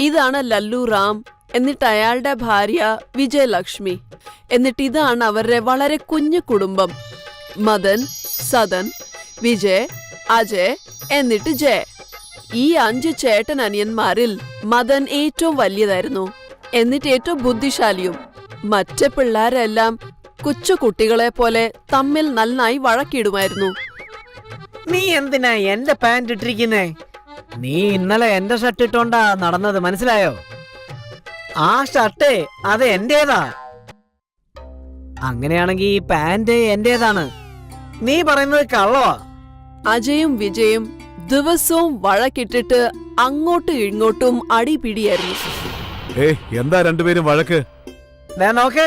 ഇതാണ് ലല്ലു റാം, എന്നിട്ട് അയാളുടെ ഭാര്യ വിജയലക്ഷ്മി. എന്നിട്ട് ഇതാണ് അവരുടെ വളരെ കുഞ്ഞു കുടുംബം: മദൻ, സദൻ, വിജയ്, അജയ്, എന്നിട്ട് ജയ്. ഈ 5 ചേട്ടൻ അനിയന്മാരിൽ മദൻ ഏറ്റവും വലിയതായിരുന്നു, എന്നിട്ട് ഏറ്റവും ബുദ്ധിശാലിയും. മറ്റു പിള്ളേരെല്ലാം കൊച്ചു കുട്ടികളെ പോലെ തമ്മിൽ നന്നായി വഴക്കിടുമായിരുന്നു. നീ എന്തിനാ എന്റെ പാന്റ് ഇട്ടിരിക്കുന്നേ? നീ ഇന്നലെ എന്റെ ഷർട്ട് ഇട്ടോണ്ടാ നടന്നത്, മനസ്സിലായോ? ആ ഷർട്ട് അത് എന്റേതാ. അങ്ങനെയാണെങ്കിൽ ഈ പാന്റ് എന്റേതാണ്. നീ പറയുന്നത് കള്ളവാ. അജയും വിജയും ദിവസവും വഴക്കിട്ടിട്ട് അങ്ങോട്ടും ഇങ്ങോട്ടും അടിപിടിയായിരുന്നു. എന്താ രണ്ടുപേരും വഴക്ക്? നോക്ക്,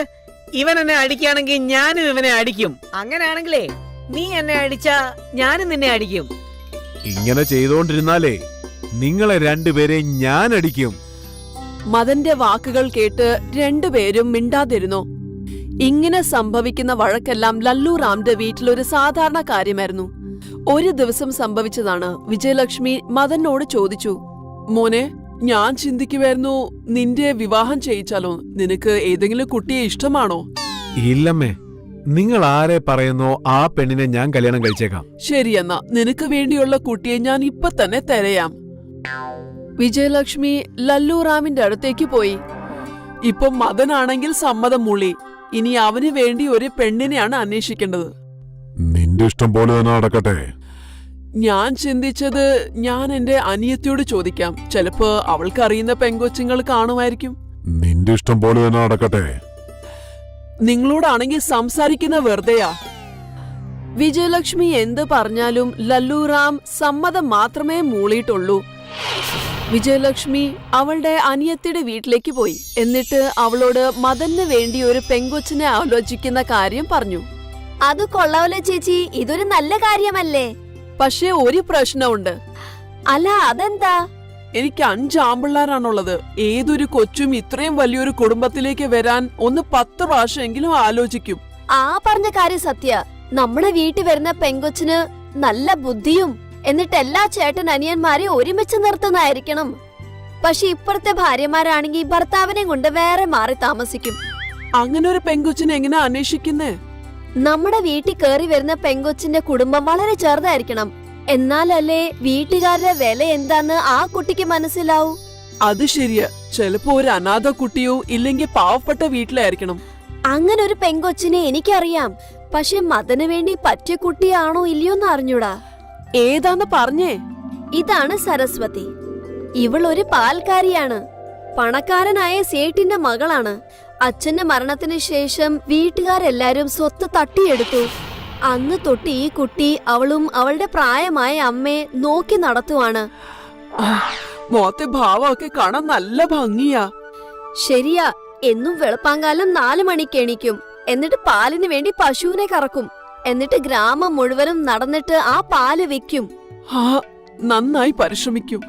ഇവൻ എന്നെ അടിക്കുകയാണെങ്കിൽ ഞാനും ഇവനെ അടിക്കും. അങ്ങനെയാണെങ്കിലേ നീ എന്നെ അടിച്ചാ ഞാനും നിന്നെ അടിക്കും. ഇങ്ങനെ ചെയ്തോണ്ടിരുന്നാലേ നിങ്ങളെ രണ്ടുപേരെയും ഞാൻ അടിക്കും. മദന്റെ വാക്കുകൾ കേട്ട് രണ്ടുപേരും മിണ്ടാതിരുന്നു. ഇങ്ങനെ സംഭവിക്കുന്ന വഴക്കെല്ലാം ലല്ലു റാമിന്റെ വീട്ടിലൊരു സാധാരണ കാര്യമായിരുന്നു. ഒരു ദിവസം സംഭവിച്ചതാണ്. വിജയലക്ഷ്മി മദനോട് ചോദിച്ചു, മോനെ, ഞാൻ ചിന്തിക്കുമായിരുന്നു നിന്റെ വിവാഹം ചെയ്യിച്ചാലോ? നിനക്ക് ഏതെങ്കിലും കുട്ടിയെ ഇഷ്ടമാണോ? ഇല്ലമ്മേ, നിങ്ങൾ ആരെ പറയുന്നോ ആ പെണ്ണിനെ ഞാൻ കല്യാണം കഴിച്ചേക്കാം. ശരിയെന്നാ, നിനക്ക് വേണ്ടിയുള്ള കുട്ടിയെ ഞാൻ ഇപ്പൊ തന്നെ തിരയാം. വിജയലക്ഷ്മി ലല്ലു റാമിന്റെ അടുത്തേക്ക് പോയി. ഇപ്പൊ മദനാണെങ്കിൽ സമ്മതം മൂളി. ഇനി അവന് വേണ്ടി ഒരു പെണ്ണിനെയാണ് അന്വേഷിക്കേണ്ടത്. നിന്റെ ഇഷ്ടം പോലെ തന്നെ നടക്കട്ടെ. ഞാൻ ചിന്തിച്ചത് ഞാൻ എന്റെ അനിയത്തിയോട് ചോദിക്കാം. ചിലപ്പോ അവൾക്ക് അറിയുന്ന പെങ്കൊച്ചുങ്ങൾ കാണുമായിരിക്കും. നിന്റെ ഇഷ്ടം പോലെ തന്നെ നടക്കട്ടെ. നിങ്ങളോടാണെങ്കിൽ സംസാരിക്കുന്ന വെറുതെയാ. വിജയലക്ഷ്മി എന്ത് പറഞ്ഞാലും ലല്ലു റാം സമ്മതം മാത്രമേ മൂളിയിട്ടുള്ളൂ. വിജയലക്ഷ്മി അവളുടെ അനിയത്തിയുടെ വീട്ടിലേക്ക് പോയി. എന്നിട്ട് അവളോട് മദന് വേണ്ടി ഒരു പെങ്കൊച്ചിനെ ആലോചിക്കുന്ന കാര്യം പറഞ്ഞു. അത് കൊള്ളാവല്ലോ ചേച്ചി, ഇതൊരു നല്ല കാര്യമല്ലേ? പക്ഷേ ഒരു പ്രശ്നമുണ്ട്. അല്ല, അതെന്താ? എനിക്ക് 5 ആമ്പിള്ളാരാണുള്ളത്. ഏതൊരു കൊച്ചും ഇത്രയും വലിയൊരു കുടുംബത്തിലേക്ക് വരാൻ ഒന്ന് 10 പ്രാവശ്യമെങ്കിലും ആലോചിക്കും. ആ പറഞ്ഞ കാര്യം സത്യ. നമ്മുടെ വീട്ടിൽ വരുന്ന പെങ്കൊച്ചിന് നല്ല ബുദ്ധിയും എന്നിട്ട് എല്ലാ ചേട്ടൻ അനിയന്മാരെ ഒരുമിച്ച് നിർത്തുന്നതായിരിക്കണം. പക്ഷെ ഇപ്പഴത്തെ ഭാര്യമാരാണെങ്കിൽ ഭർത്താവിനെ കൊണ്ട് വേറെ മാറി താമസിക്കും. അങ്ങനെ ഒരു പെങ്കൊച്ചിനെ എങ്ങനെ അന്വേഷിക്കുന്നേ? നമ്മുടെ വീട്ടിൽ കയറി വരുന്ന പെങ്കൊച്ചിന്റെ കുടുംബം വളരെ ചെറുതായിരിക്കണം. എന്നാലല്ലേ വീട്ടുകാരുടെ വില എന്താന്ന് ആ കുട്ടിക്ക് മനസ്സിലാവൂ. അത് ശരിയാ. ചിലപ്പോ ഒരു അനാഥ കുട്ടിയോ ഇല്ലെങ്കിൽ പാവപ്പെട്ട വീട്ടിലായിരിക്കണം. അങ്ങനെ ഒരു പെങ്കൊച്ചിനെ എനിക്കറിയാം. പക്ഷെ മദന് വേണ്ടി പറ്റിയ കുട്ടിയാണോ ഇല്ലയോന്ന് അറിഞ്ഞൂടാ. ഏതാന്ന് പറഞ്ഞേ? ഇതാണ് സരസ്വതി. ഇവൾ ഒരു പാൽക്കാരിയാണ്. പണക്കാരനായ സേട്ടിന്റെ മകളാണ്. അച്ഛന്റെ മരണത്തിന് ശേഷം വീട്ടുകാരെല്ലാരും സ്വത്ത് തട്ടിയെടുത്തു. അന്ന് തൊട്ട് ഈ കുട്ടി അവളും അവളുടെ പ്രായമായ അമ്മയെ നോക്കി നടത്തുവാണ്. മോത്തെ ഭാവമൊക്കെ കാണാൻ നല്ല ഭംഗിയാ. ശരിയാ. എന്നും വെളുപ്പാങ്കാലം 4 മണിക്ക് എണീക്കും. എന്നിട്ട് പാലിന് വേണ്ടി പശുവിനെ കറക്കും. എന്നിട്ട് ഗ്രാമം മുഴുവനും നടന്നിട്ട് ആ പാല് വിൽക്കും. നന്നായി പരിശ്രമിക്കും.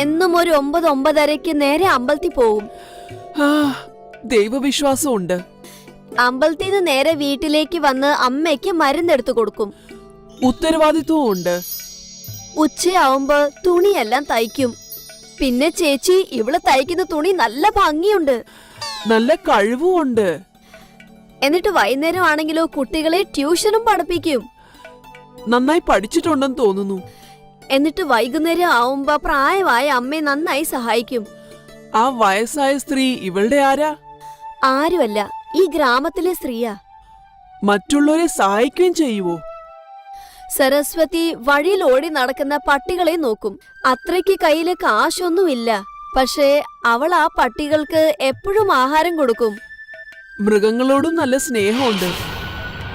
എന്നും ഒരു 9-9:30 നേരെ അമ്പലത്തിൽ പോവും. ദൈവവിശ്വാസം ഉണ്ട്. അമ്പലത്തിൽ നിന്ന് നേരെ വീട്ടിലേക്ക് വന്ന് അമ്മയ്ക്ക് മരുന്നെടുത്തു കൊടുക്കും. ഉത്തരവാദിത്വവും ഉണ്ട്. ഉച്ചയാവുമ്പോ തുണിയെല്ലാം തയ്ക്കും. പിന്നെ ചേച്ചി, ഇവള് തയ്ക്കുന്ന തുണി നല്ല ഭംഗിയുണ്ട്, നല്ല കഴിവും ഉണ്ട്. എന്നിട്ട് വൈകുന്നേരം ആണെങ്കിലോ കുട്ടികളെ ട്യൂഷനും പഠിപ്പിക്കും. നന്നായി പഠിച്ചിട്ടുണ്ടെന്ന് തോന്നുന്നു. എന്നിട്ട് വൈകുന്നേരം ആവുമ്പോ പ്രായമായ അമ്മയെ നന്നായി സഹായിക്കും. ആ വയസ്സായ സ്ത്രീ ഇവളുടെ ആരാ? ആരുമല്ല, ഈ ഗ്രാമത്തിലെ സ്ത്രീയാ. മറ്റുള്ളവരെ സഹായിക്കുകയും ചെയ്യുവോ? സരസ്വതി വഴിയിൽ ഓടി നടക്കുന്ന പട്ടികളെ നോക്കും. അത്രയ്ക്ക് കയ്യില് കാശൊന്നുമില്ല. പക്ഷേ അവൾ ആ പട്ടികൾക്ക് എപ്പോഴും ആഹാരം കൊടുക്കും. മൃഗങ്ങളോടും നല്ല സ്നേഹമുണ്ട്.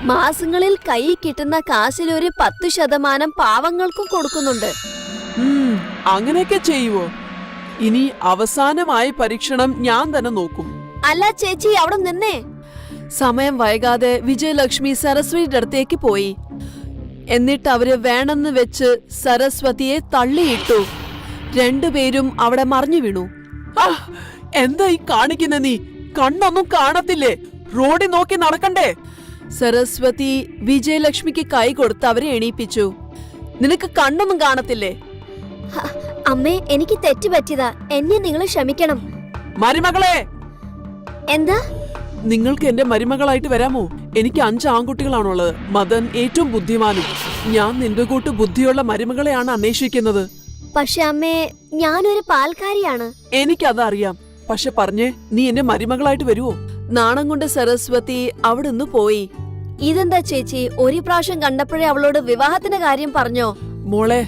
മാസങ്ങളിൽ കൈ കിട്ടുന്ന കാശിൽ ഒരു 10% പാവങ്ങൾക്കും കൊടുക്കുന്നുണ്ട്. അങ്ങനെയൊക്കെ ചെയ്യുവോ? ഇനി അവസാനമായ പരീക്ഷണം ഞാൻ തന്നെ നോക്കും. അല്ല ചേച്ചി, അവിടെ നിന്നേ. സമയം വൈകാതെ വിജയലക്ഷ്മി സരസ്വതിയുടെ അടുത്തേക്ക് പോയി. എന്നിട്ട് അവര് വേണമെന്ന് വെച്ച് സരസ്വതിയെ തള്ളിയിട്ടു. രണ്ടുപേരും അവിടെ മറിഞ്ഞു വീണു. എന്താ ഈ കാണിക്കുന്ന നീ? കണ്ണൊന്നും കാണത്തില്ലേ? റോഡിൽ നോക്കി നടക്കണ്ടേ? അമ്മേ, എനിക്ക് തെറ്റുപറ്റിയതാ. എന്നെ നിങ്ങൾ ക്ഷമിക്കണം. മരുമകളെ, എന്താ? നിങ്ങൾക്ക് എന്റെ മരുമകളായിട്ട് വരാമോ? എനിക്ക് 5 ആൺകുട്ടികളാണുള്ളത്. മദൻ ഏറ്റവും ബുദ്ധിമാനും. ഞാൻ നിന്റെ കൂട്ട് ബുദ്ധിയുള്ള മരുമകളെയാണ് അന്വേഷിക്കുന്നത്. പക്ഷെ അമ്മേ, ഞാനൊരു പാൽക്കാരിയാണ്. എനിക്കതറിയാം. പക്ഷെ പറഞ്ഞേ, നീ എന്റെ മരുമകളായിട്ട് വരുവോ? നാണം കൊണ്ട് സരസ്വതി അവിടുന്ന് പോയി. ഇതെന്താ ചേച്ചി, ഒരു പ്രാവശ്യം കണ്ടപ്പോഴേ അവളോട് വിവാഹത്തിന്റെ കാര്യം പറഞ്ഞോ? മോളെ,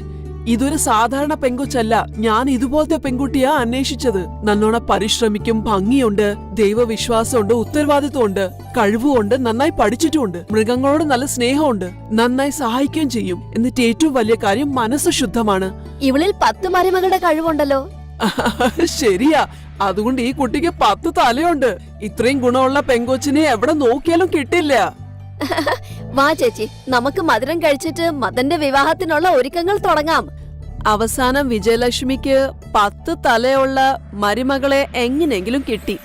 ഇതൊരു സാധാരണ പെങ്കൊച്ചല്ല. ഞാൻ ഇതുപോലത്തെ പെൺകുട്ടിയാ അന്വേഷിച്ചത്. നല്ലോണം പരിശ്രമിക്കും, ഭംഗിയുണ്ട്, ദൈവവിശ്വാസമുണ്ട്, ഉത്തരവാദിത്വമുണ്ട്, കഴിവുമുണ്ട്, നന്നായി പഠിച്ചിട്ടുമുണ്ട്, മൃഗങ്ങളോട് നല്ല സ്നേഹമുണ്ട്, നന്നായി സഹായിക്കുകയും ചെയ്യും. എന്നിട്ട് ഏറ്റവും വലിയ കാര്യം മനസ്സ് ശുദ്ധമാണ്. ഇവളിൽ 10 മരുമകളുടെ കഴിവുണ്ടല്ലോ. ശരിയാ. അതുകൊണ്ട് ഈ കുട്ടിക്ക് 10 തലയുണ്ട്. ഇത്രയും ഗുണമുള്ള പെങ്കൊച്ചിനെ എവിടെ നോക്കിയാലും കിട്ടില്ല. വാ ചേച്ചി, നമുക്ക് മധുരം കഴിച്ചിട്ട് മദന്റെ വിവാഹത്തിനുള്ള ഒരുക്കങ്ങൾ തുടങ്ങാം. അവസാനം വിജയലക്ഷ്മിക്ക് 10 തലയുള്ള മരുമകളെ എങ്ങനെയെങ്കിലും കിട്ടി.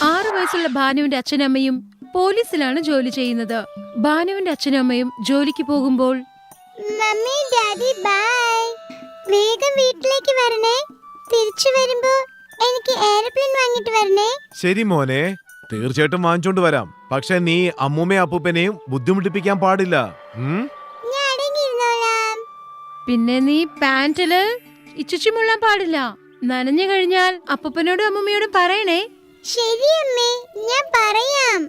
6 വയസ്സുള്ള ഭാനുവിന്റെ അച്ഛനമ്മയും പോലീസിലാണ് ജോലി ചെയ്യുന്നത്. ഭാനുവിന്റെ അച്ഛനും അമ്മയും ജോലിക്ക് പോകുമ്പോൾ മമ്മി ഡാഡി ബൈ, വേഗം വീട്ടിലേക്ക് വരണേ. തിരിച്ചു വരുമ്പോ എനിക്ക് എയർപ്ലെയിൻ വാങ്ങിട്ട് വരണേ. ശരി മോനെ, തീർച്ചയായിട്ടും വാങ്ങിച്ചോണ്ട് വരാം. പക്ഷെ നീ അമ്മൂമ്മയും അപ്പൂപ്പനെയും ബുദ്ധിമുട്ടിപ്പിക്കാൻ പാടില്ല. ഞാൻ അടങ്ങിയിരുന്നോളാം. പിന്നെ നീ പാന്റില് ഇച്ചുച്ചി മുള്ളാൻ പാടില്ല. നനഞ്ഞു കഴിഞ്ഞാൽ അപ്പൂപ്പനോടും അമ്മൂമ്മയോടും പറയണേ. ശരി അമ്മേ, ഞാൻ പറയാം.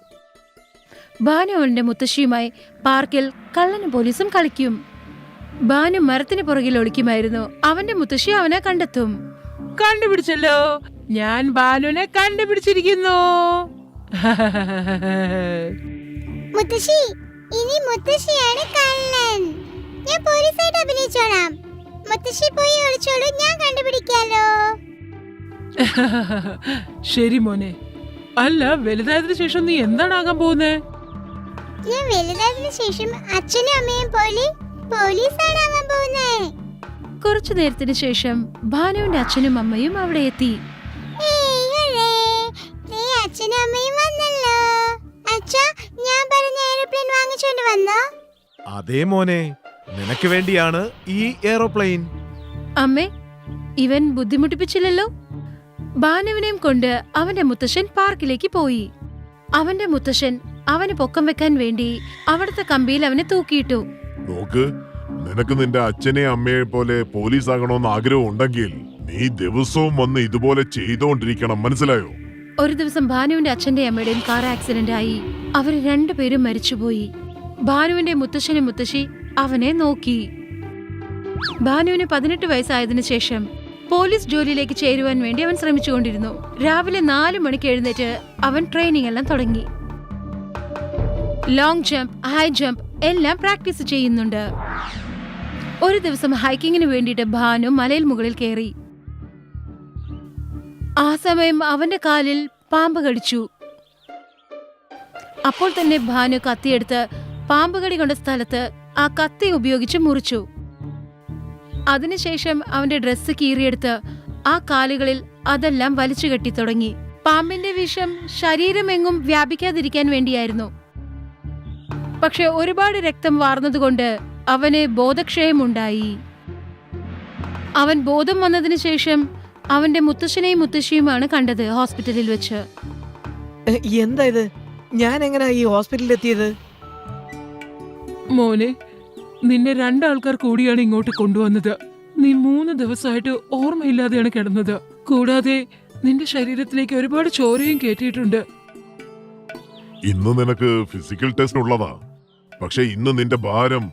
ഭാനു അവന്റെ മുത്തശ്ശിയുമായി പാർക്കിൽ കള്ളനും പോലീസും കളിക്കും. ഭാനു മരത്തിന് പുറകിൽ ഒളിക്കുമായിരുന്നു. അവന്റെ മുത്തശ്ശി അവനെ കണ്ടെത്തും. കണ്ടുപിടിച്ചല്ലോ, ഞാൻ ബാലുവിനെ കണ്ടുപിടിച്ചിരിക്കുന്നു. മുത്തശ്ശി, ഇനി മുത്തശ്ശിയാണ് കള്ളൻ. ഞാൻ പോലീസായിട്ട് അഭിനയിച്ചോളാം. മുത്തശ്ശി പോയി ഒളിച്ചോളൂ, ഞാൻ കണ്ടുപിടിക്കാലോ. ശരി മോനെ. അല്ല, വലുതായതിനു ശേഷം നീ എന്താണാകാൻ പോകുന്നേ? ഞാൻ വലുതായതിനു ശേഷം അച്ഛനും അമ്മയും പോലെ പോലീസാണ് ആവാൻ പോകുന്നേ. കുറച്ചു നേരത്തിന് ശേഷം ഭാനുവിന്റെ അച്ഛനും അമ്മയും അവിടെ എത്തി. ഏയ് ഹുറേ, ദേ അച്ഛനും അമ്മയും വന്നല്ലോ. അച്ഛാ, ഞാൻ പറഞ്ഞ എയർപ്ലെയിൻ വാങ്ങിച്ചോണ്ട് വന്നോ? അതേ മോനെ, നിനക്ക് വേണ്ടിയാണ് ഈ എയറോപ്ലെയിൻ. അമ്മേ, ഇവൻ ബുദ്ധിമുട്ടിപ്പിച്ചില്ലല്ലോ. ഭാനുവിനെയും കൊണ്ട് അവന്റെ മുത്തശ്ശൻ പാർക്കിലേക്ക് പോയി. അവന്റെ മുത്തശ്ശൻ അവന് പൊക്കം വെക്കാൻ വേണ്ടി അവിടുത്തെ കമ്പിയിൽ അവനെ തൂക്കിയിട്ടു. നോക്ക്, നിനക്ക് നിന്റെ അച്ഛനെ അമ്മയെ പോലെ പോലീസ് ആകണമെന്ന് ആഗ്രഹം ഉണ്ടെങ്കിൽ നീ ദിവസവും വന്ന് ഇതുപോലെ ചെയ്തോണ്ടിരിക്കണം, മനസ്സിലായോ? ഒരു ദിവസം ഭാനുവിന്റെ അച്ഛന്റെ അമ്മയുടെയും കാർ ആക്സിഡന്റ് ആയി. അവർ രണ്ടുപേരും മരിച്ചുപോയി. ഭാനുവിന്റെ മുത്തശ്ശനും മുത്തശ്ശി അവനെ നോക്കി. ഭാനുവിന് 18 വയസ്സായതിനു ശേഷം പോലീസ് ജോലിയിലേക്ക് ചേരുവാൻ വേണ്ടി അവൻ ശ്രമിച്ചുകൊണ്ടിരുന്നു. രാവിലെ 4 മണിക്ക് എഴുന്നേറ്റ് അവൻ ട്രെയിനിങ് എല്ലാം തുടങ്ങി. ലോങ് ജമ്പ്, ഹൈ ജമ്പ് എല്ലാം പ്രാക്ടീസ് ചെയ്യുന്നുണ്ട്. ഒരു ദിവസം ഹൈക്കിങ്ങിന് വേണ്ടിയിട്ട് ഭാനു മലയിൽ മുകളിൽ കയറി. ആ സമയം അവന്റെ കാലിൽ പാമ്പ് കടിച്ചു. അപ്പോൾ തന്നെ ഭാനു കത്തിയെടുത്ത് പാമ്പ് കടി കൊണ്ട സ്ഥലത്ത് ആ കത്തി ഉപയോഗിച്ച് മുറിച്ചു. അതിനുശേഷം അവന്റെ ഡ്രസ്സ് കീറിയെടുത്ത് ആ കാലുകളിൽ അതെല്ലാം വലിച്ചു കെട്ടി തുടങ്ങി. പാമ്പിന്റെ വിഷം ശരീരമെങ്ങും വ്യാപിക്കാതിരിക്കാൻ വേണ്ടിയായിരുന്നു. പക്ഷെ ഒരുപാട് രക്തം വാർന്നതുകൊണ്ട് അവന് ബോധക്ഷയമുണ്ടായി. അവൻ ബോധം വന്നതിന് ശേഷം അവന്റെ മുത്തശ്ശനെയും മുത്തശ്ശിയുമാണ് കണ്ടത് ഹോസ്പിറ്റലിൽ വെച്ച്. എന്താ ഇത്? ഞാൻ എങ്ങനെയാ ഈ ഹോസ്പിറ്റലിൽ എത്തിയത്? മോനെ, നിന്നെ 2 ആൾക്കാർ കൂടിയാണ് ഇങ്ങോട്ട് കൊണ്ടുവന്നത്. നീ 3 ദിവസമായിട്ട് ഓർമ്മയില്ലാതെയാണ് കിടന്നത്. കൂടാതെ നിന്റെ ശരീരത്തിലേക്ക് ഒരുപാട് ചോരയും കയറ്റിയിട്ടുണ്ട്. ഇന്ന് നിനക്ക് ഫിസിക്കൽ ടെസ്റ്റ് ഉള്ളതാ. പക്ഷെ ഇന്ന് നിന്റെ ഭാരം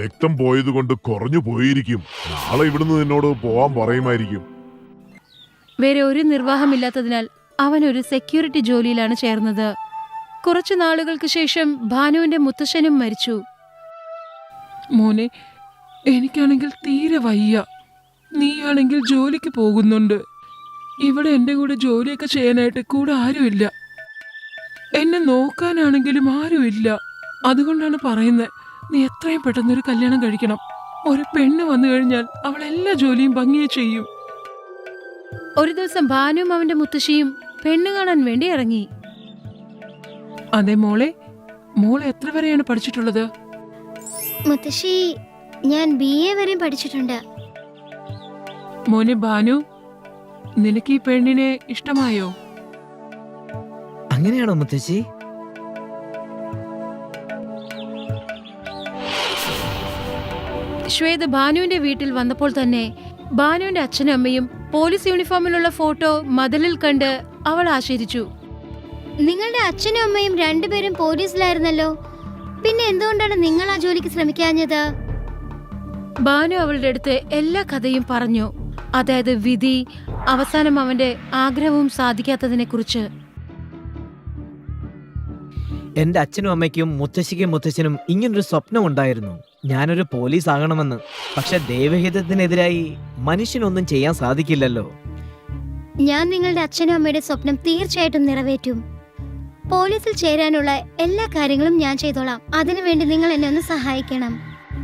രക്തം പോയതുകൊണ്ട് കുറഞ്ഞു പോയിരിക്കും. നാളെ ഇവിടുന്ന് നിന്നോട് പോവാൻ പറയുമായിരിക്കും. വേറെ ഒരു നിർവാഹമില്ലാത്തതിനാൽ അവൻ ഒരു സെക്യൂരിറ്റി ജോലിയിലാണ് ചേർന്നത്. കുറച്ചു നാളുകൾക്ക് ശേഷം ഭാനുവിന്റെ മുത്തശ്ശനും മരിച്ചു. മോനെ, എനിക്കാണെങ്കിൽ തീരെ വയ്യ. നീയാണെങ്കിൽ ജോലിക്ക് പോകുന്നുണ്ട്. ഇവിടെ എന്റെ കൂടെ ജോലിയൊക്കെ ചെയ്യാനായിട്ട് കൂടെ ആരുമില്ല. എന്നെ നോക്കാനാണെങ്കിലും ആരുമില്ല. അതുകൊണ്ടാണ് പറയുന്നത്, നീ എത്രയും പെട്ടെന്നൊരു കല്യാണം കഴിക്കണം. ഒരു പെണ്ണ് വന്നു കഴിഞ്ഞാൽ അവൾ എല്ലാ ജോലിയും ഭംഗിയെ ചെയ്യും. ഒരു ദിവസം ഭാനുവും അവന്റെ മുത്തശ്ശിയും പെണ്ണ് കാണാൻ വേണ്ടി ഇറങ്ങി. അതെ മോളെ, മോളെ എത്ര വരെയാണ് പഠിച്ചിട്ടുള്ളത്? മുത്തശ്ശി, ഞാൻ BA വരെ പഠിച്ചിട്ടുണ്ട്. മോനെ ഭാനു, നിനക്ക് ഈ പെണ്ണിനെ ഇഷ്ടമായോ? അങ്ങനെയാണോ മുത്തശ്ശി? ശ്വേത ഭാനുവിന്റെ വീട്ടിൽ വന്നപ്പോൾ തന്നെ ഭാനുവിന്റെ അച്ഛനും അമ്മയും പോലീസ് യൂണിഫോമിലുള്ള ഫോട്ടോ മതിലിൽ കണ്ട് അവൾ ആശ്ചര്യച്ചു. നിങ്ങളുടെ അച്ഛനും അമ്മയും രണ്ടുപേരും പോലീസിലായിരുന്നല്ലോ, പിന്നെ എന്തുകൊണ്ടാണ് നിങ്ങൾ ആ ജോലിക്ക് ശ്രമിക്കാഞ്ഞത്? ഭാനു അവളുടെ അടുത്ത് എല്ലാ കഥയും പറഞ്ഞു. അതായത് വിധി, അവസാനം അവന്റെ ആഗ്രഹവും സാധിക്കാത്തതിനെ കുറിച്ച്. എന്റെ അച്ഛനും അമ്മയ്ക്കും മുത്തശ്ശിക്കും മുത്തശ്ശനും ഇങ്ങനൊരു സ്വപ്നം ഉണ്ടായിരുന്നു, ഞാനൊരു പോലീസ് ആകണമെന്ന്. പക്ഷെ ദൈവഹിതത്തിനെതിരായി മനുഷ്യനൊന്നും ചെയ്യാൻ സാധിക്കില്ലല്ലോ. ഞാൻ നിങ്ങളുടെ അച്ഛനും അമ്മയുടെ സ്വപ്നം തീർച്ചയായിട്ടും നിറവേറ്റും. പോലീസിൽ ചേരാനുള്ള എല്ലാ കാര്യങ്ങളും ഞാൻ ചെയ്തോളാം. അതിനുവേണ്ടി നിങ്ങൾ എന്നെ ഒന്ന് സഹായിക്കണം.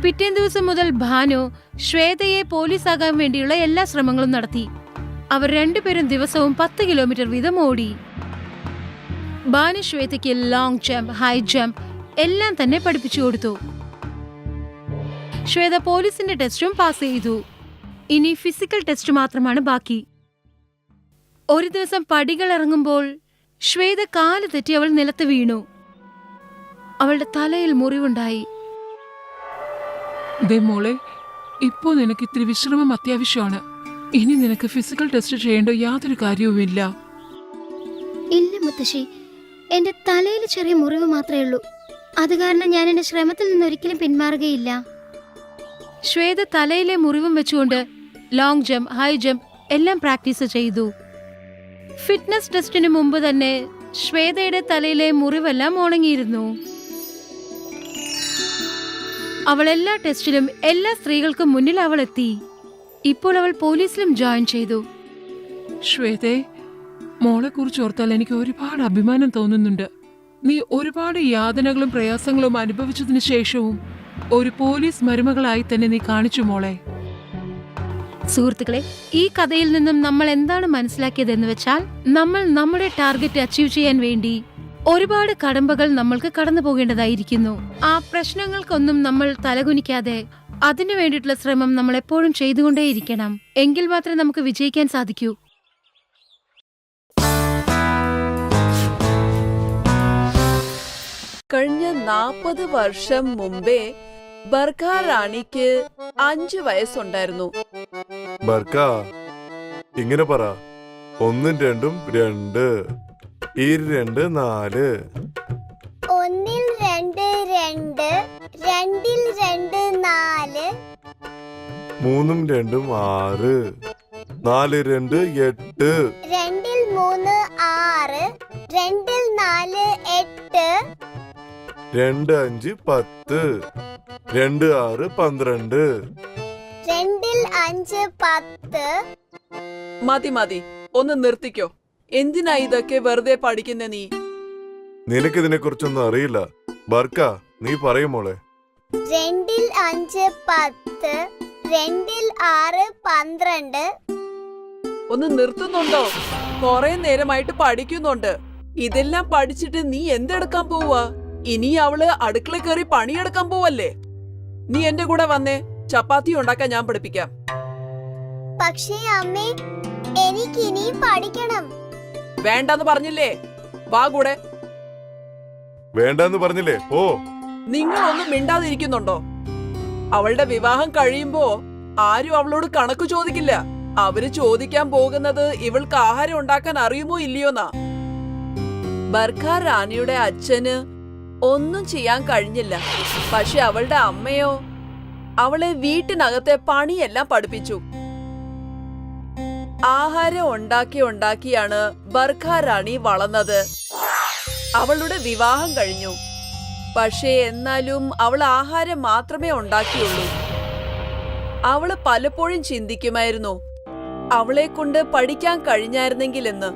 പിറ്റേ ദിവസം മുതൽ ഭാനു ശ്വേതയെ പോലീസാകാൻ വേണ്ടിയുള്ള എല്ലാ ശ്രമങ്ങളും നടത്തി. അവർ രണ്ടുപേരും ദിവസവും 10 കിലോമീറ്റർ വീതം ഓടി. ഭാനു ശ്വേതയ്ക്ക് ലോങ് ജമ്പ്, ഹൈ ജമ്പ് എല്ലാം തന്നെ പഠിപ്പിച്ചു കൊടുത്തു. ശ്വേത പോലീസിന്റെ ടെസ്റ്റും പാസ് ചെയ്തു. ഇനി ഫിസിക്കൽ ടെസ്റ്റ് മാത്രമാണ് ബാക്കി. ഒരു ദിവസം പടികൾ ഇറങ്ങുമ്പോൾ ശ്വേത കാല് തെറ്റി അവൾ നിലത്ത് വീണു. അവളുടെ തലയിൽ മുറിവുണ്ടായി. ദേ മോളെ, ഇപ്പോ നിനക്ക് ഇത്തിരി വിശ്രമം അത്യാവശ്യമാണ്. ഇനി നിനക്ക് ഫിസിക്കൽ ടെസ്റ്റ് ചെയ്യേണ്ട യാതൊരു കാര്യവുമില്ല. ഇല്ല മുത്തശ്ശി, എന്റെ തലയിൽ ചെറിയ മുറിവ് മാത്രമേ ഉള്ളൂ. അത് കാരണം ഞാൻ എന്റെ ശ്രമത്തിൽ നിന്ന് ഒരിക്കലും പിന്മാറുകയില്ല. ശ്വേത തലയിലെ മുറിവും വെച്ചുകൊണ്ട് ലോങ് ജമ്പ്, ഹൈ ജമ്പ് എല്ലാം പ്രാക്ടീസ് ചെയ്തു. ഫിറ്റ്നസ് ടെസ്റ്റിന് മുമ്പ് തന്നെ ശ്വേതയുടെ തലയിലെ മുറിവെല്ലാം ഉണങ്ങിയിരുന്നു. അവൾ എല്ലാ ടെസ്റ്റിലും എല്ലാ സ്ത്രീകൾക്കും മുന്നിൽ അവൾ എത്തി. ഇപ്പോൾ അവൾ പോലീസിലും ജോയിൻ ചെയ്തു. ശ്വേതേ, മോളെ കുറിച്ച് ഓർത്താൽ എനിക്ക് ഒരുപാട് അഭിമാനം തോന്നുന്നുണ്ട്. നീ ഒരുപാട് യാതനകളും പ്രയാസങ്ങളും അനുഭവിച്ചതിന് ശേഷവും ഒരു പോലീസ് മരുമകളായി തന്നെ നീ കാണിച്ചു മോളെ. സുഹൃത്തുക്കളെ, ഈ കഥയിൽ നിന്നും നമ്മൾ എന്താണ് മനസ്സിലാക്കിയതെന്ന് വെച്ചാൽ, നമ്മൾ നമ്മുടെ ടാർഗറ്റ് അച്ചീവ് ചെയ്യാൻ വേണ്ടി ഒരുപാട് കടമ്പകൾ നമ്മൾക്ക് കടന്നു പോകേണ്ടതായിരിക്കുന്നു. ആ പ്രശ്നങ്ങൾക്കൊന്നും നമ്മൾ തലകുനിക്കാതെ അതിനു വേണ്ടിയിട്ടുള്ള ശ്രമം നമ്മൾ എപ്പോഴും ചെയ്തുകൊണ്ടേയിരിക്കണം. എങ്കിൽ മാത്രമേ നമുക്ക് വിജയിക്കാൻ സാധിക്കൂ. കഴിഞ്ഞ 40 വർഷം മുമ്പേ ബർഖ റാണിക്ക് 5 വയസ്സുണ്ടായിരുന്നു. ബർക്ക, ഇങ്ങനെ പറ. 1 2 2, 2 4. 1 2 2, 2 2 4, 3 2 6, 4 2 8, 2 3 6, 2 4 8, 2 5 10, 2 6 12. 2 5 10. മതി, ഒന്ന് നിർത്തിക്കോ. എന്തിനാ ഇതൊക്കെ വെറുതെ പഠിക്കുന്ന നീ? നിനക്കിതിനെ കുറിച്ചൊന്നും അറിയില്ല. ബർക്ക, നീ പറയും മോളെ. 2 5 10, 2 6 12. ഒന്ന് നിർത്തുന്നുണ്ടോ? കൊറേ നേരമായിട്ട് പഠിക്കുന്നുണ്ട്. ഇതെല്ലാം പഠിച്ചിട്ട് നീ എന്തെടുക്കാൻ പോവാ? ഇനി അവള് അടുക്കള കയറി പണിയെടുക്കാൻ പോവല്ലേ? നീ എന്റെ കൂടെ വന്നേ, ചപ്പാത്തി ഉണ്ടാക്കാൻ ഞാൻ പഠിപ്പിക്കാം. പക്ഷേ അമ്മേ, എനിക്ക് ഇനിയും പഠിക്കണം. വേണ്ടെന്ന് പറഞ്ഞില്ലേ? വാ കൂടെ. വേണ്ടെന്ന് പറഞ്ഞില്ലേ? ഓ, നിങ്ങളൊന്നും മിണ്ടാതിരിക്കുന്നുണ്ടോ? അവളുടെ വിവാഹം കഴിയുമ്പോ ആരും അവളോട് കണക്ക് ചോദിക്കില്ല. അവര് ചോദിക്കാൻ പോകുന്നത് ഇവൾക്ക് ആഹാരം ഉണ്ടാക്കാൻ അറിയുമോ ഇല്ലയോന്നാ. ബർഖ റാണിയുടെ അച്ഛന് ഒന്നും ചെയ്യാൻ കഴിഞ്ഞില്ല. പക്ഷെ അവളുടെ അമ്മയോ അവളെ വീട്ടിനകത്തെ പണിയെല്ലാം പഠിപ്പിച്ചു. ആഹാരം ഉണ്ടാക്കിയാണ് ബർഖ റാണി വളർന്നത്. അവളുടെ വിവാഹം കഴിഞ്ഞു. പക്ഷേ എന്നാലും അവൾ ആഹാരം മാത്രമേ ഉണ്ടാക്കിയുള്ളൂ. അവള് പലപ്പോഴും ചിന്തിക്കുമായിരുന്നു, അവളെ കൊണ്ട് പഠിക്കാൻ കഴിഞ്ഞായിരുന്നെങ്കിലെന്ന്.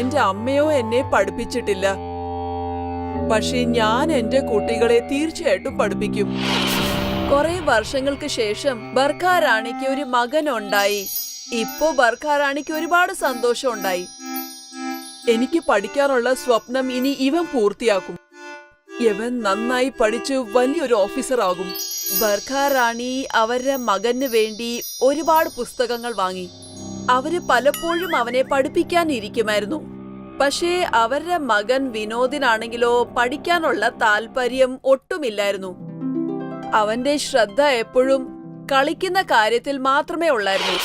എന്റെ അമ്മയോ എന്നെ പഠിപ്പിച്ചിട്ടില്ല, പക്ഷെ ഞാൻ എന്റെ കുട്ടികളെ തീർച്ചയായിട്ടും പഠിപ്പിക്കും. കുറെ വർഷങ്ങൾക്ക് ശേഷം ബർഖ റാണിക്ക് ഒരു മകൻ ഉണ്ടായി. ഇപ്പോ ബർഖ റാണിക്ക് ഒരുപാട് സന്തോഷം ഉണ്ടായി. എനിക്ക് പഠിക്കാനുള്ള സ്വപ്നം ഇനി ഇവൻ പൂർത്തിയാക്കും. ഇവൻ നന്നായി പഠിച്ചു വലിയൊരു ഓഫീസർ ആകും. ബർഖ റാണി അവരുടെ മകന് വേണ്ടി ഒരുപാട് പുസ്തകങ്ങൾ വാങ്ങി. അവര് പലപ്പോഴും അവനെ പഠിപ്പിക്കാനിരിക്കുമായിരുന്നു. പക്ഷേ അവരുടെ മകൻ വിനോദിനാണെങ്കിലോ പഠിക്കാനുള്ള താല്പര്യം ഒട്ടുമില്ലായിരുന്നു. അവന്റെ ശ്രദ്ധ എപ്പോഴും കളിക്കുന്ന കാര്യത്തിൽ മാത്രമേ ഉള്ളായിരുന്നു.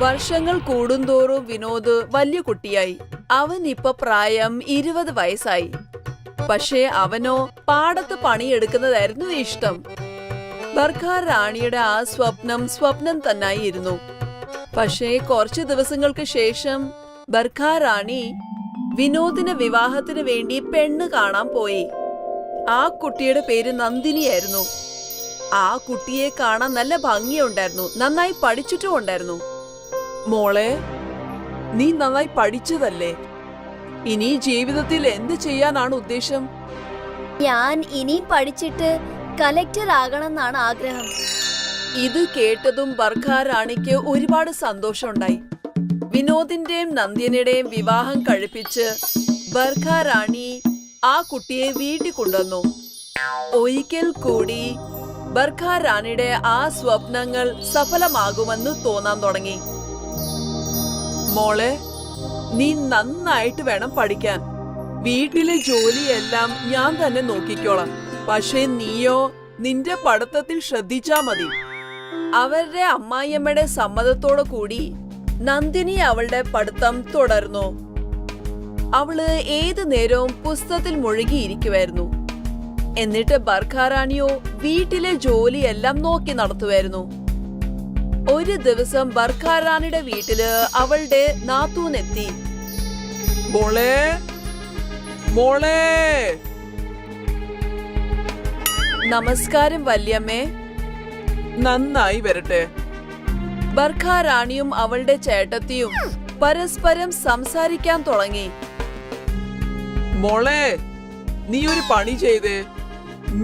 വർഷങ്ങൾ കൂടുന്തോറും വിനോദ് വലിയ കുട്ടിയായി. അവൻ ഇപ്പൊ പ്രായം 20 വയസ്സായി. പക്ഷേ അവനോ പാടത്ത് പണിയെടുക്കുന്നതായിരുന്നു ഇഷ്ടം. ബർഖ റാണിയുടെ ആ സ്വപ്നം തന്നെയായിരുന്നു. പക്ഷേ കുറച്ചു ദിവസങ്ങൾക്ക് ശേഷം ബർഖ റാണി വിനോദിന് വിവാഹത്തിന് വേണ്ടി പെണ്ണ് കാണാൻ പോയി. ആ കുട്ടിയുടെ പേര് നന്ദിനിയായിരുന്നു. ആ കുട്ടിയെ കാണാൻ നല്ല ഭംഗിയുണ്ടായിരുന്നു, നന്നായി പഠിച്ചിട്ടും ഉണ്ടായിരുന്നു. മോളെ, നീ നന്നായി പഠിച്ചതല്ലേ? ഇനി ജീവിതത്തിൽ എന്ത് ചെയ്യാനാണ് ഉദ്ദേശം? ഞാൻ ഇനിയും പഠിച്ചിട്ട് കലക്ടർ ആകണമെന്നാണ് ആഗ്രഹം. ഇത് കേട്ടതും ബർഖ റാണിക്ക് ഒരുപാട് സന്തോഷമുണ്ടായി. വിനോദിന്റെയും നന്ദിനിയുടെയും വിവാഹം കഴിപ്പിച്ച് ബർഖ റാണി ആ കുട്ടിയെ വീട്ടിൽ കൊണ്ടുവന്നു. ഒരിക്കൽ കൂടി ബർഖ റാണിയുടെ ആ സ്വപ്നങ്ങൾ സഫലമാകുമെന്ന് തോന്നാൻ തുടങ്ങി. മോളെ, നീ നന്നായിട്ട് വേണം പഠിക്കാൻ. വീട്ടിലെ ജോലിയെല്ലാം ഞാൻ തന്നെ നോക്കിക്കോളാം. പക്ഷേ നീയോ നിന്റെ പഠിത്തത്തിൽ ശ്രദ്ധിച്ചാ മതി. അവരുടെ അമ്മായിയമ്മയുടെ സമ്മതത്തോടു കൂടി നന്ദിനി അവളുടെ പഠിത്തം തുടർന്നു. അവള് ഏതു നേരവും പുസ്തകത്തിൽ മുഴുകിയിരിക്കുമായിരുന്നു. എന്നിട്ട് ബർഖ റാണിയോ വീട്ടിലെ ജോലിയെല്ലാം നോക്കി നടത്തുമായിരുന്നു. ഒരു ദിവസം ബർഖ റാണിയുടെ വീട്ടില് അവളുടെ നാത്തൂനെത്തി. മോളെ, മോളെ. നമസ്കാരം വല്യമ്മേ. നന്നായി വരട്ടെ. ബർഖ റാണിയും അവളുടെ ചേട്ടത്തിയും പരസ്പരം സംസാരിക്കാൻ തുടങ്ങി. മോളെ, നീ ഒരു പണി ചെയ്തേ.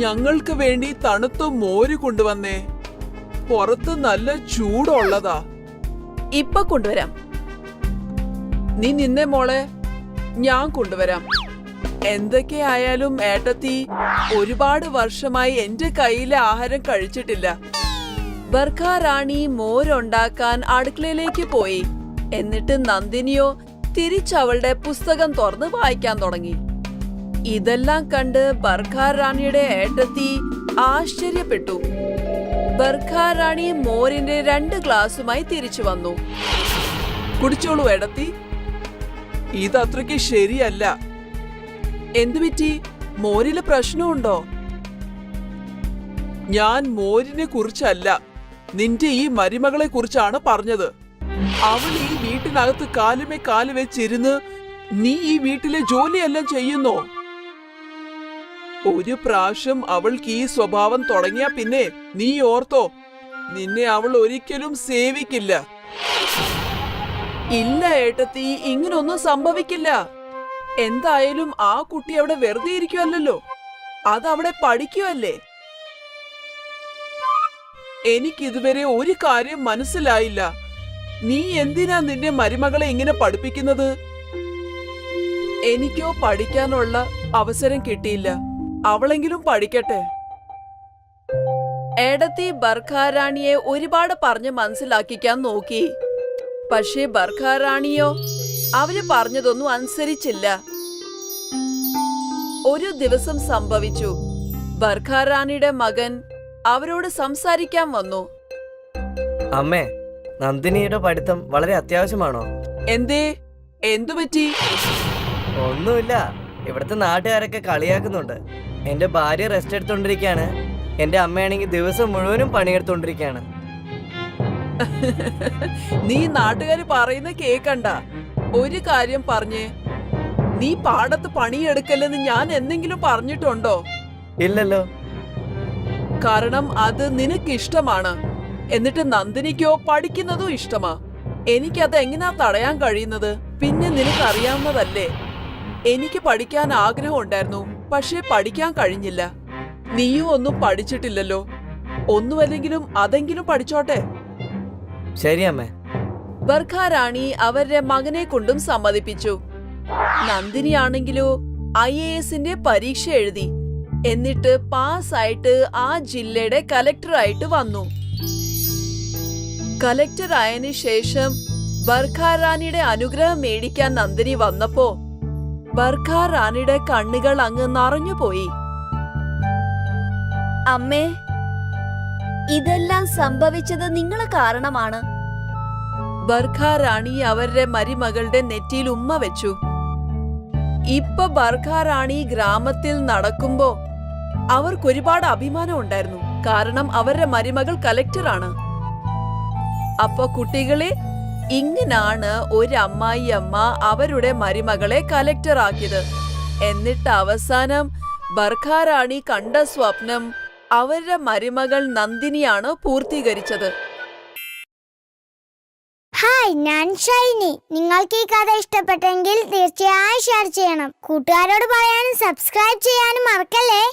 ഞങ്ങൾക്ക് വേണ്ടി തണുത്ത മോര് കൊണ്ടുവന്നേ. പുറത്ത് നല്ല ചൂടുള്ളതാ. ഇപ്പൊ കൊണ്ടുവരാം. നീ നിന്നെ മോളെ, ഞാൻ കൊണ്ടുവരാം. എന്തൊക്കെയായാലും ഏട്ടത്തി ഒരുപാട് വർഷമായി എന്റെ കയ്യിലെ ആഹാരം കഴിച്ചിട്ടില്ല. ബർഖ റാണി മോരുണ്ടാക്കാൻ അടുക്കളയിലേക്ക് പോയി. എന്നിട്ട് നന്ദിനിയോ തിരിച്ചവളുടെ പുസ്തകം തുറന്ന് വായിക്കാൻ തുടങ്ങി. ഇതെല്ലാം കണ്ട് ബർഖ റാണിയുടെ ഏട്ടത്തി ആശ്ചര്യപ്പെട്ടു. ബർഖ റാണി മോരിന്റെ 2 ഗ്ലാസുമായി തിരിച്ചു വന്നു. കുടിച്ചോളൂ ഏടത്തി. ഇതത്രയ്ക്ക് ശരിയല്ല. എന്തുപറ്റി? മോരില് പ്രശ്നമുണ്ടോ? ഞാൻ മോരിനെ കുറിച്ചല്ല, നിന്റെ ഈ മരുമകളെ കുറിച്ചാണ് പറഞ്ഞത്. അവൾ ഈ വീട്ടിനകത്ത് കാലുമേ കാല് വെച്ചിരുന്ന് നീ ഈ വീട്ടിലെ ജോലിയെല്ലാം ചെയ്യുന്നോ? ഒരു പ്രാവശ്യം അവൾക്ക് ഈ സ്വഭാവം തുടങ്ങിയ പിന്നെ നീ ഓർത്തോ, നിന്നെ അവൾ ഒരിക്കലും സേവിക്കില്ല. ഇല്ല ഏട്ടത്തി, ഇങ്ങനൊന്നും സംഭവിക്കില്ല. എന്തായാലും ആ കുട്ടി അവിടെ വെറുതെ ഇരിക്കുവല്ലോ, അതവിടെ പഠിക്കുവല്ലേ. എനിക്കിതുവരെ ഒരു കാര്യം മനസ്സിലായില്ല. നീ എന്തിനാ നിന്റെ മരുമകളെ ഇങ്ങനെ പഠിപ്പിക്കുന്നത്? എനിക്കോ പഠിക്കാനുള്ള അവസരം കിട്ടിയില്ല. അവളെങ്കിലും പഠിക്കട്ടെ. ഏടത്തി ബർഖ റാണിയെ ഒരുപാട് പറഞ്ഞ് മനസ്സിലാക്കിക്കാൻ നോക്കി. പക്ഷേ ബർഖ റാണിയോ അവര് പറഞ്ഞതൊന്നും അനുസരിച്ചില്ല. ഒരു ദിവസം സംഭവിച്ചു. ബർഖ റാണിയുടെ മകൻ അവരോട് സംസാരിക്കാൻ വന്നു. അമ്മേ, നന്ദിനിയുടെ പഠിത്തം വളരെ അത്യാവശ്യമാണോ? എന്തേ? എന്തുപറ്റി? ഒന്നുമില്ല, ഇവിടുത്തെ നാട്ടുകാരൊക്കെ കളിയാക്കുന്നുണ്ട്. എന്റെ ഭാര്യ റെസ്റ്റ് എടുത്തോണ്ടിരിക്കാണ്, എന്റെ അമ്മയാണെങ്കിൽ ദിവസം മുഴുവനും പണിയെടുത്തോണ്ടിരിക്കാണ്. നീ നാട്ടുകാര് പറയുന്ന കേക്കണ്ട. ഒരു കാര്യം പറഞ്ഞേ, നീ പാടത്ത് പണിയെടുക്കല്ലെന്ന് ഞാൻ എന്തെങ്കിലും പറഞ്ഞിട്ടുണ്ടോ? ഇല്ലല്ലോ. കാരണം അത് നിനക്ക് ഇഷ്ടമാണ്. എന്നിട്ട് നന്ദിനിക്കോ പഠിക്കുന്നതും ഇഷ്ടമാ. എനിക്കത് എങ്ങനാ തടയാൻ കഴിയുന്നത്? പിന്നെ നിനക്കറിയാവുന്നതല്ലേ, എനിക്ക് പഠിക്കാൻ ആഗ്രഹം ഉണ്ടായിരുന്നു, പക്ഷേ പഠിക്കാൻ കഴിഞ്ഞില്ല. നീയും ഒന്നും പഠിച്ചിട്ടില്ലല്ലോ. ഒന്നുമല്ലെങ്കിലും അതെങ്കിലും പഠിച്ചോട്ടെ. ശരി അമ്മേ. ബർഖ റാണി അവരുടെ മകനെ കൊണ്ടും സമ്മതിപ്പിച്ചു. നന്ദിനിയാണെങ്കിലോ IASന്റെ പരീക്ഷ എഴുതി. എന്നിട്ട് പാസ്സായിട്ട് ആ ജില്ലയുടെ കലക്ടറായിട്ട് വന്നു. കലക്ടർ ആയതിനു ശേഷം ബർഖ റാണിയുടെ അനുഗ്രഹം മേടിക്കാൻ നന്ദിനി വന്നപ്പോ ബർഖ റാണിയുടെ കണ്ണുകൾ അങ്ങ് നിറഞ്ഞുപോയി. അമ്മേ, ഇതെല്ലാം സംഭവിച്ചത് നിങ്ങൾ കാരണമാണ്. ബർഖ റാണി അവരുടെ മരുമകളുടെ നെറ്റിയിൽ ഉമ്മ വെച്ചു. ഇപ്പൊ ബർഖ റാണി ഗ്രാമത്തിൽ നടക്കുമ്പോ അവർക്കൊരുപാട് അഭിമാനം ഉണ്ടായിരുന്നു. കാരണം അവരുടെ മരുമകൾ കലക്ടറാണ്. അപ്പൊ കുട്ടികളെ, ഇങ്ങനാണ് ഒരു അമ്മായിയമ്മ അവരുടെ മരുമകളെ കലക്ടറാക്കിയത്. എന്നിട്ട് അവസാനം ബർഖ റാണി കണ്ട സ്വപ്നം അവരുടെ മരുമകൾ നന്ദിനിയാണ് പൂർത്തീകരിച്ചത്. ഹായ്, ഞാൻ ഷൈനി. നിങ്ങൾക്ക് ഈ കഥ ഇഷ്ടപ്പെട്ടെങ്കിൽ തീർച്ചയായും ഷെയർ ചെയ്യണം. കൂട്ടുകാരോട് പറയാനും സബ്സ്ക്രൈബ് ചെയ്യാനും മറക്കല്ലേ.